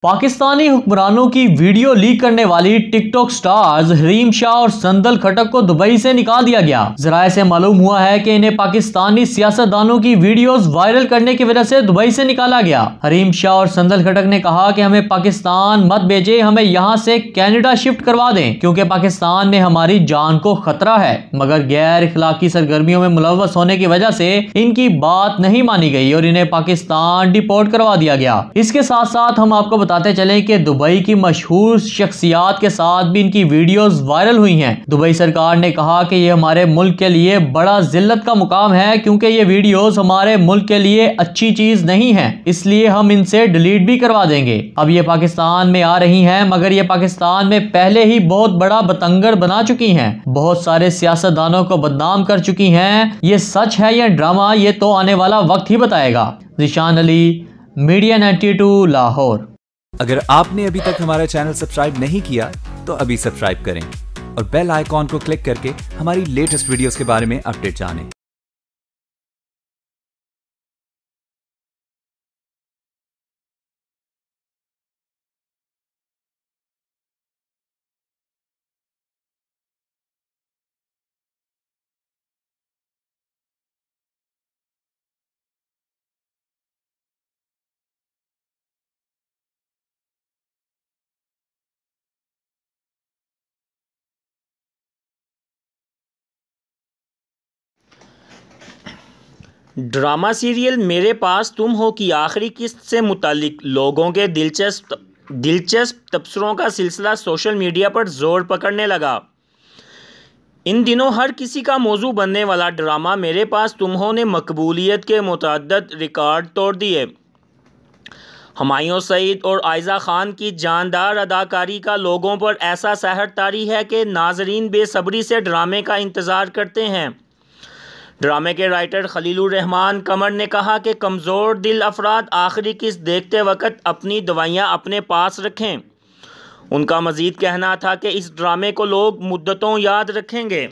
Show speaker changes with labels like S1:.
S1: पाकिस्तानी हुक्मरानों की video leak करने वाली टिकटॉक स्टार्स हरीम शाह और संदल खटक को दुबई से निकाल दिया गया। जराये से मालूम हुआ है कि इन्हें पाकिस्तानी सियासतदानों की वीडियोस वायरल करने की वजह से दुबई से निकाला गया। हरीम शाह और संदल खटक ने कहा कि हमें पाकिस्तान मत भेजे, हमें यहाँ से कैनेडा शिफ्ट करवा दें क्योंकि पाकिस्तान में हमारी जान को खतरा है, मगर गैर इखलाकी सरगर्मियों में मुलव्वस होने की वजह से इनकी बात नहीं मानी गई और इन्हें पाकिस्तान डिपोर्ट करवा दिया गया। इसके साथ साथ हम आपको बताते चले कि दुबई की मशहूर शख्सियात के साथ भी इनकी वीडियोस वायरल हुई हैं। दुबई सरकार ने कहा कि ये हमारे मुल्क के लिए बड़ा जिल्लत का मुकाम है क्योंकि ये वीडियोस हमारे मुल्क के लिए अच्छी चीज नहीं है, इसलिए हम इनसे डिलीट भी करवा देंगे। अब ये पाकिस्तान में आ रही हैं, मगर ये पाकिस्तान में पहले ही बहुत बड़ा बतंगड़ बना चुकी हैं, बहुत सारे सियासतदानों को बदनाम कर चुकी हैं। ये सच है या ड्रामा, ये तो आने वाला वक्त ही बताएगा। ज़ीशान अली, मीडिया 92 लाहौर।
S2: अगर आपने अभी तक हमारा चैनल सब्सक्राइब नहीं किया तो अभी सब्सक्राइब करें और बेल आइकॉन को क्लिक करके हमारी लेटेस्ट वीडियोस के बारे में अपडेट जानें।
S3: ड्रामा सीरियल मेरे पास तुम हो की आखिरी किस्त से मुतालिक लोगों के दिलचस्प तबसरों का सिलसिला सोशल मीडिया पर जोर पकड़ने लगा। इन दिनों हर किसी का मौजू बनने वाला ड्रामा मेरे पास तुम हो ने मकबूलियत के मुतअद्दिद रिकॉर्ड तोड़ दिए। हुमायूं सईद और आयजा खान की जानदार अदाकारी का लोगों पर ऐसा सहर तारी है कि नाजरीन बेसब्री से ड्रामे का इंतज़ार करते हैं। ड्रामे के राइटर खलीलुर रहमान कमर ने कहा कि कमज़ोर दिल अफराद आखिरी किस्त देखते वक्त अपनी दवाइयाँ अपने पास रखें। उनका मज़ीद कहना था कि इस ड्रामे को लोग मुद्दतों याद रखेंगे।